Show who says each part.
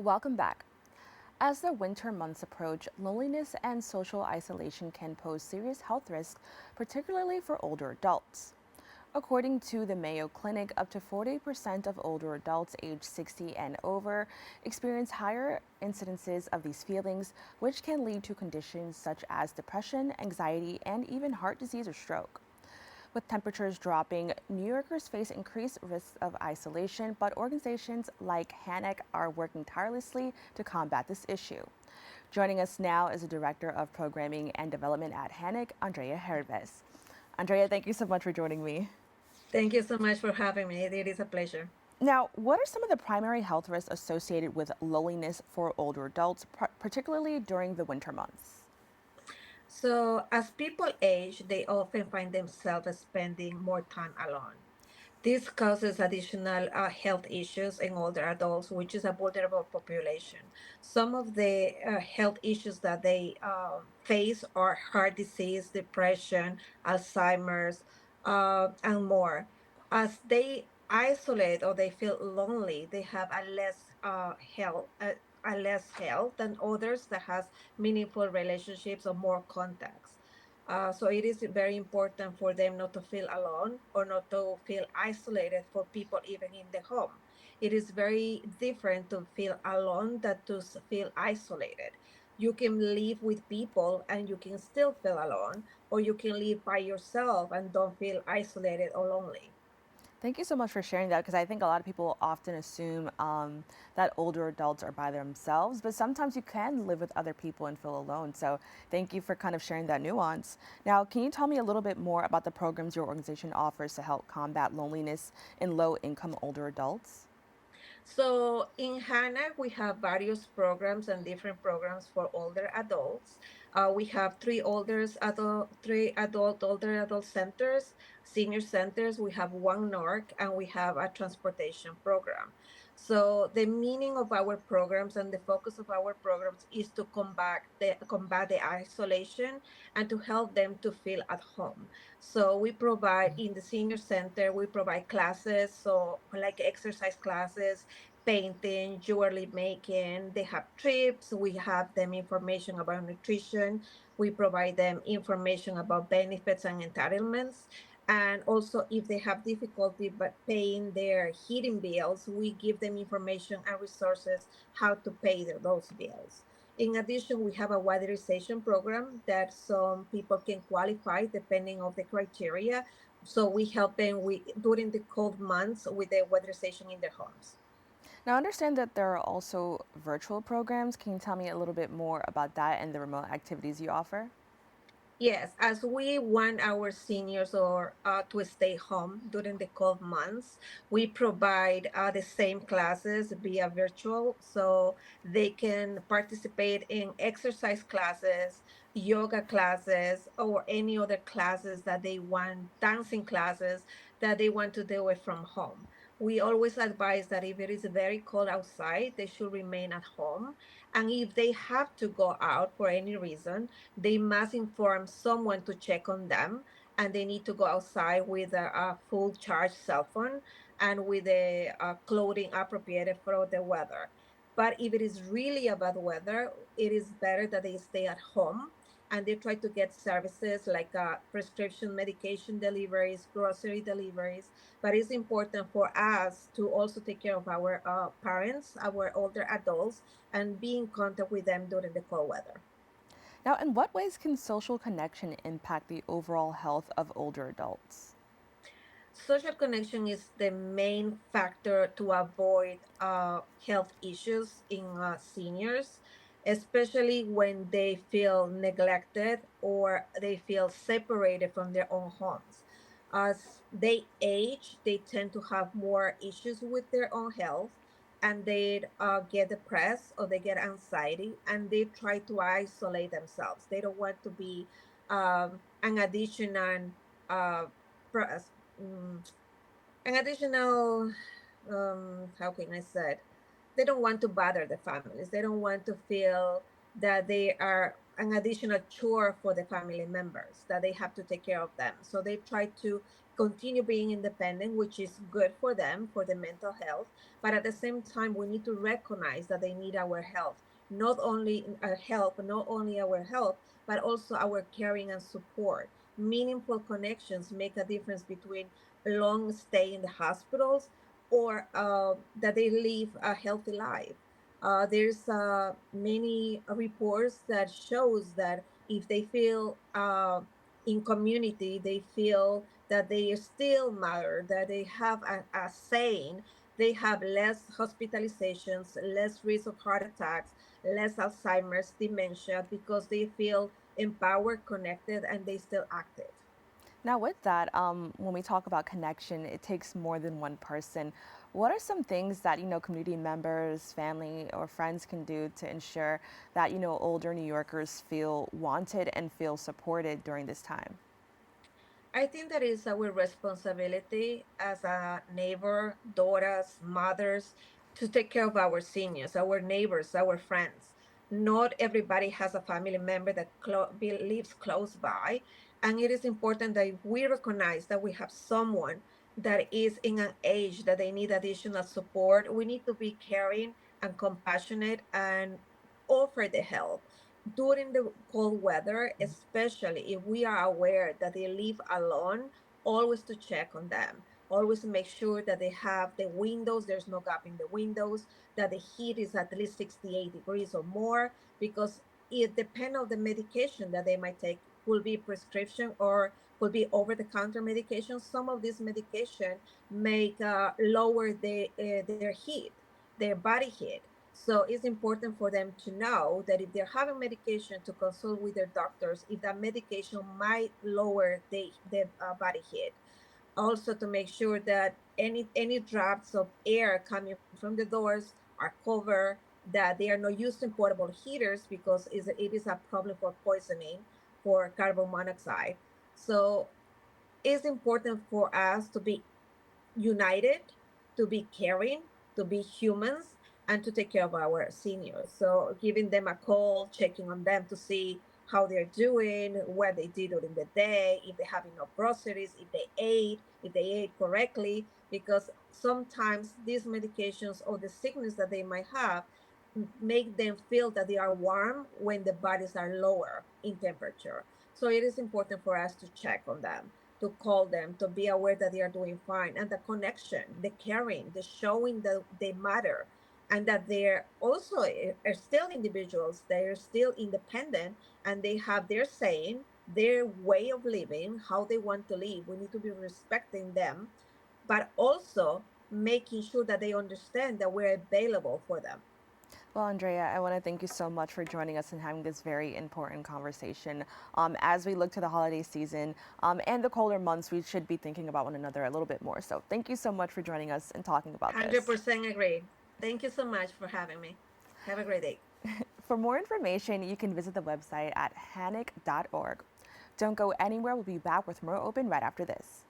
Speaker 1: Welcome back. As the winter months approach, loneliness and social isolation can pose serious health risks, particularly for older adults. According to the Mayo Clinic, up to 40% of older adults aged 60 and over experience higher incidences of these feelings, which can lead to conditions such as depression, anxiety, and even heart disease or stroke. With temperatures dropping, New Yorkers face increased risks of isolation, but organizations like Hanac are working tirelessly to combat this issue. Joining us now is the Director of Programming and Development at Hanac, Andrea Jerves. Andrea, thank you so much for joining me.
Speaker 2: Thank you so much for having me. It is a pleasure.
Speaker 1: Now, what are some of the primary health risks associated with loneliness for older adults, particularly during the winter months?
Speaker 2: So, as people age, they often find themselves spending more time alone. This causes additional health issues in older adults, which is a vulnerable population. Some of the health issues that they face are heart disease, depression, Alzheimer's, and more. As they isolate or they feel lonely, they have a less health than others that has meaningful relationships or more contacts. So it is very important for them not to feel alone or not to feel isolated for people even in the home. It is very different to feel alone than to feel isolated. You can live with people and you can still feel alone, or you can live by yourself and don't feel isolated or lonely.
Speaker 1: Thank you so much for sharing that because I think a lot of people often assume that older adults are by themselves, but sometimes you can live with other people and feel alone. So thank you for kind of sharing that nuance. Now, can you tell me a little bit more about the programs your organization offers to help combat loneliness in low income older adults?
Speaker 2: So in Hanac, we have various programs and different programs for older adults. We have three older adult centers, senior centers. We have one NORC, and we have a transportation program. So the meaning of our programs and the focus of our programs is to combat the isolation and to help them to feel at home. So we provide in the senior center, we provide classes, so like exercise classes, painting, jewelry making. They have trips. We have them information about nutrition. We provide them information about benefits and entitlements. And also, if they have difficulty but paying their heating bills, we give them information and resources how to pay those bills. In addition, we have a weatherization program that some people can qualify depending on the criteria. So we help them during the cold months with the weatherization in their homes.
Speaker 1: Now, I understand that there are also virtual programs. Can you tell me a little bit more about that and the remote activities you offer?
Speaker 2: Yes, as we want our seniors or to stay home during the cold months, we provide the same classes via virtual, so they can participate in exercise classes, yoga classes, or any other classes that they want, dancing classes that they want to do it from home. We always advise that if it is very cold outside, they should remain at home, and if they have to go out for any reason, they must inform someone to check on them, and they need to go outside with a full charge cell phone and with the clothing appropriated for the weather. But if it is really a bad weather, it is better that they stay at home and they try to get services like prescription medication deliveries, grocery deliveries. But it's important for us to also take care of our parents, our older adults, and be in contact with them during the cold weather.
Speaker 1: Now, in what ways can social connection impact the overall health of older adults?
Speaker 2: Social connection is the main factor to avoid health issues in seniors, especially when they feel neglected or they feel separated from their own homes. As they age, they tend to have more issues with their own health, and they get depressed or they get anxiety, and they try to isolate themselves. They don't want to be an additional uh, pro- mm, an additional how can I say it? They don't want to bother the families. They don't want to feel that they are an additional chore for the family members that they have to take care of them. So they try to continue being independent, which is good for them for the mental health. But at the same time, we need to recognize that they need our help, not only our help, not only our help, but also our caring and support. Meaningful connections make a difference between long stay in the hospitals or that they live a healthy life. There's many reports that shows that if they feel in community, they feel that they still matter, that they have a saying, they have less hospitalizations, less risk of heart attacks, less Alzheimer's, dementia, because they feel empowered, connected, and they still active.
Speaker 1: Now, with that, when we talk about connection, it takes more than one person. What are some things that, community members, family, or friends can do to ensure that, older New Yorkers feel wanted and feel supported during this time?
Speaker 2: I think that is our responsibility as a neighbor, daughters, mothers, to take care of our seniors, our neighbors, our friends. Not everybody has a family member that lives close by. And it is important that we recognize that we have someone that is in an age that they need additional support. We need to be caring and compassionate and offer the help during the cold weather, especially if we are aware that they live alone, always to check on them, always to make sure that they have the windows, there's no gap in the windows, that the heat is at least 68 degrees or more, because it depends on the medication that they might take, could be prescription or could be over-the-counter medication. Some of these medication make lower their heat, their body heat. So it's important for them to know that if they're having medication, to consult with their doctors if that medication might lower the body heat. Also to make sure that any drafts of air coming from the doors are covered, that they are not using portable heaters because it is a problem for poisoning for carbon monoxide. So it's important for us to be united, to be caring, to be humans, and to take care of our seniors. So giving them a call, checking on them to see how they're doing, what they did during the day, if they have enough groceries, if they ate correctly, because sometimes these medications or the sickness that they might have make them feel that they are warm when the bodies are lower in temperature. So it is important for us to check on them, to call them, to be aware that they are doing fine, and the connection, the caring, the showing that they matter, and that they're also are still individuals, they're still independent, and they have their saying, their way of living, how they want to live. We need to be respecting them, but also making sure that they understand that we're available for them.
Speaker 1: Well, Andrea, I want to thank you so much for joining us and having this very important conversation. As we look to the holiday season and the colder months, we should be thinking about one another a little bit more. So, thank you so much for joining us and talking about this.
Speaker 2: 100% agree. Thank you so much for having me. Have a great day.
Speaker 1: For more information, you can visit the website at hanac.org. Don't go anywhere. We'll be back with more open right after this.